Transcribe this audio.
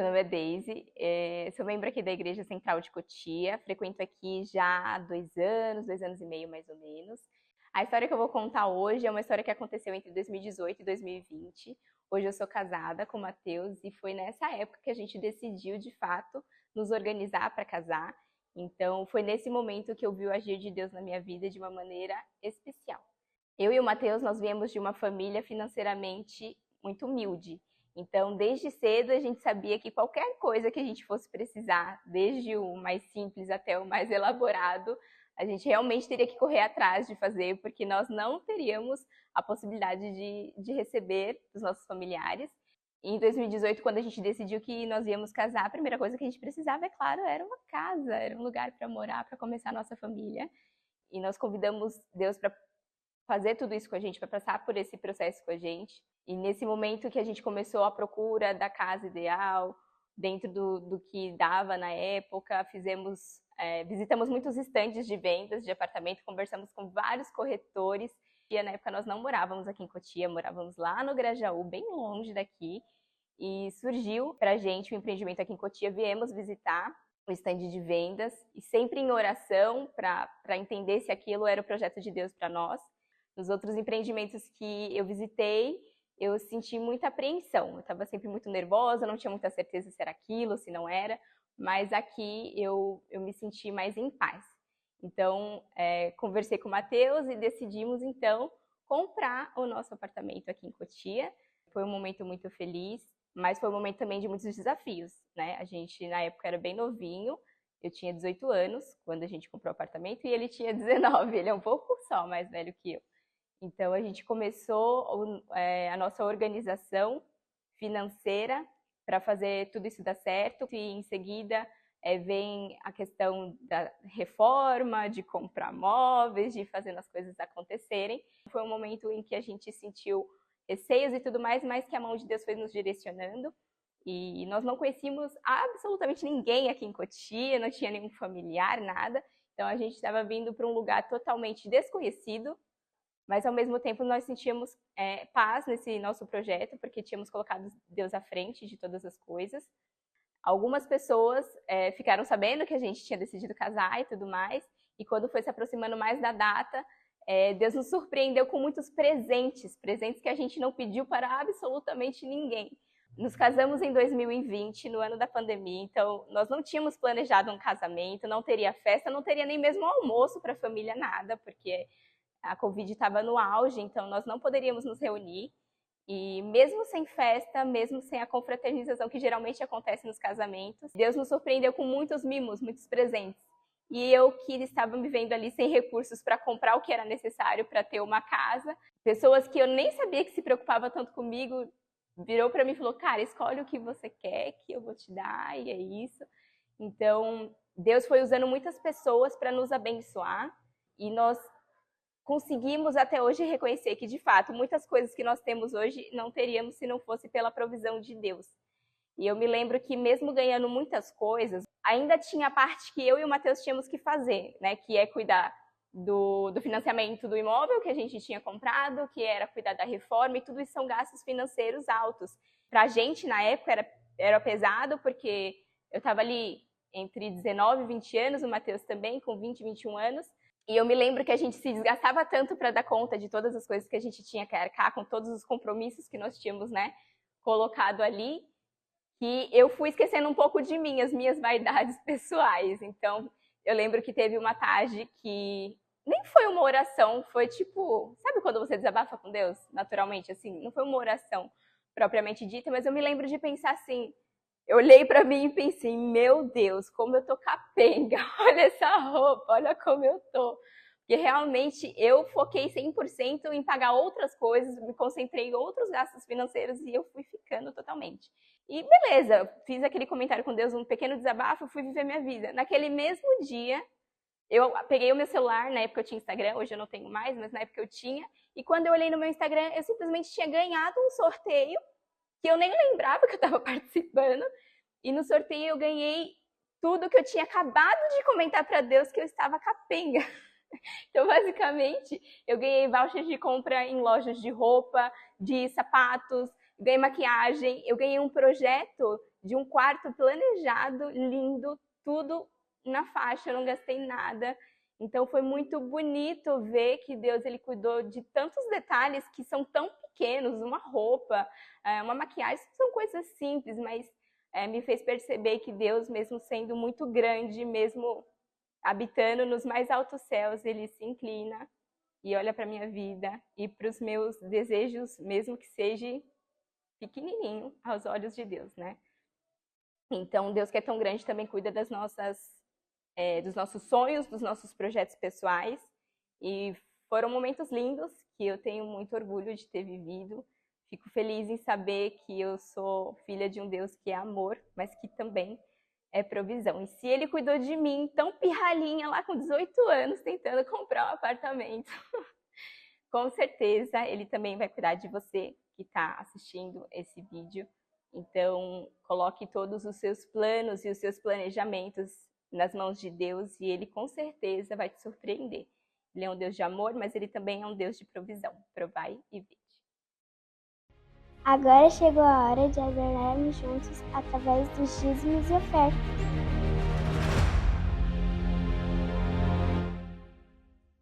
Meu nome é Deise, sou membro aqui da Igreja Central de Cotia, frequento aqui já há 2 anos e meio mais ou menos. A história que eu vou contar hoje é uma história que aconteceu entre 2018 e 2020. Hoje eu sou casada com o Matheus e foi nessa época que a gente decidiu, de fato, nos organizar para casar. Então foi nesse momento que eu vi o agir de Deus na minha vida de uma maneira especial. Eu e o Matheus, nós viemos de uma família financeiramente muito humilde. Então, desde cedo, a gente sabia que qualquer coisa que a gente fosse precisar, desde o mais simples até o mais elaborado, a gente realmente teria que correr atrás de fazer, porque nós não teríamos a possibilidade de receber dos nossos familiares. Em 2018, quando a gente decidiu que nós íamos casar, a primeira coisa que a gente precisava, é claro, era uma casa, era um lugar para morar, para começar a nossa família. E nós convidamos Deus para fazer tudo isso com a gente, para passar por esse processo com a gente. E nesse momento que a gente começou a procura da casa ideal, dentro do que dava na época, visitamos muitos estandes de vendas de apartamento, conversamos com vários corretores. E na época nós não morávamos aqui em Cotia, morávamos lá no Grajaú, bem longe daqui. E surgiu para a gente o empreendimento aqui em Cotia, viemos visitar o estande de vendas, e sempre em oração para entender se aquilo era o projeto de Deus para nós. Nos outros empreendimentos que eu visitei, eu senti muita apreensão. Eu estava sempre muito nervosa, não tinha muita certeza se era aquilo, se não era. Mas aqui eu me senti mais em paz. Então, conversei com o Matheus e decidimos, então, comprar o nosso apartamento aqui em Cotia. Foi um momento muito feliz, mas foi um momento também de muitos desafios, né? A gente, na época, era bem novinho. Eu tinha 18 anos quando a gente comprou o apartamento e ele tinha 19. Ele é um pouco só mais velho que eu. Então, a gente começou a nossa organização financeira para fazer tudo isso dar certo. E, em seguida, vem a questão da reforma, de comprar móveis, de fazer as coisas acontecerem. Foi um momento em que a gente sentiu receios e tudo mais, mas que a mão de Deus foi nos direcionando. E nós não conhecíamos absolutamente ninguém aqui em Cotia, não tinha nenhum familiar, nada. Então, a gente estava vindo para um lugar totalmente desconhecido, mas ao mesmo tempo nós sentíamos paz nesse nosso projeto, porque tínhamos colocado Deus à frente de todas as coisas. Algumas pessoas ficaram sabendo que a gente tinha decidido casar e tudo mais, e quando foi se aproximando mais da data, Deus nos surpreendeu com muitos presentes que a gente não pediu para absolutamente ninguém. Nos casamos em 2020, no ano da pandemia, então nós não tínhamos planejado um casamento, não teria festa, não teria nem mesmo almoço para a família, nada, porque a Covid estava no auge, então nós não poderíamos nos reunir. E mesmo sem festa, mesmo sem a confraternização que geralmente acontece nos casamentos, Deus nos surpreendeu com muitos mimos, muitos presentes. E eu que estava me vendo ali sem recursos para comprar o que era necessário para ter uma casa, pessoas que eu nem sabia que se preocupavam tanto comigo, virou para mim e falou: cara, escolhe o que você quer que eu vou te dar, e é isso. Então, Deus foi usando muitas pessoas para nos abençoar, e nós conseguimos até hoje reconhecer que, de fato, muitas coisas que nós temos hoje não teríamos se não fosse pela provisão de Deus. E eu me lembro que, mesmo ganhando muitas coisas, ainda tinha a parte que eu e o Matheus tínhamos que fazer, né? Que é cuidar do financiamento do imóvel que a gente tinha comprado, que era cuidar da reforma, e tudo isso são gastos financeiros altos. Para a gente, na época, era pesado, porque eu estava ali entre 19 e 20 anos, o Matheus também, com 20, 21 anos, e eu me lembro que a gente se desgastava tanto para dar conta de todas as coisas que a gente tinha que arcar, com todos os compromissos que nós tínhamos, né, colocado ali, que eu fui esquecendo um pouco de mim, as minhas vaidades pessoais. Então, eu lembro que teve uma tarde que nem foi uma oração, foi tipo, sabe quando você desabafa com Deus, naturalmente, assim? Não foi uma oração propriamente dita, mas eu me lembro de pensar assim, eu olhei para mim e pensei: meu Deus, como eu tô capenga, olha essa roupa, olha como eu tô. Porque realmente eu foquei 100% em pagar outras coisas, me concentrei em outros gastos financeiros e eu fui ficando totalmente. E beleza, fiz aquele comentário com Deus, um pequeno desabafo, fui viver minha vida. Naquele mesmo dia, eu peguei o meu celular, na época eu tinha Instagram, hoje eu não tenho mais, mas na época eu tinha, e quando eu olhei no meu Instagram, eu simplesmente tinha ganhado um sorteio que eu nem lembrava que eu estava participando, e no sorteio eu ganhei tudo que eu tinha acabado de comentar para Deus que eu estava capenga. Então, basicamente, eu ganhei vouchers de compra em lojas de roupa, de sapatos, ganhei maquiagem, eu ganhei um projeto de um quarto planejado, lindo, tudo na faixa, eu não gastei nada. Então foi muito bonito ver que Deus ele cuidou de tantos detalhes que são tão pequenos, uma roupa, uma maquiagem, são coisas simples, mas me fez perceber que Deus, mesmo sendo muito grande, mesmo habitando nos mais altos céus, ele se inclina e olha para minha vida e para os meus desejos, mesmo que seja pequenininho aos olhos de Deus, né? Então, Deus que é tão grande também cuida das dos nossos sonhos, dos nossos projetos pessoais. E foram momentos lindos que eu tenho muito orgulho de ter vivido. Fico feliz em saber que eu sou filha de um Deus que é amor, mas que também é provisão. E se ele cuidou de mim, tão pirralhinha lá com 18 anos, tentando comprar um apartamento, com certeza ele também vai cuidar de você que está assistindo esse vídeo. Então, coloque todos os seus planos e os seus planejamentos nas mãos de Deus e ele com certeza vai te surpreender. Ele é um Deus de amor, mas ele também é um Deus de provisão. Provai e vede. Agora chegou a hora de adorarmos juntos através dos dízimos e ofertas.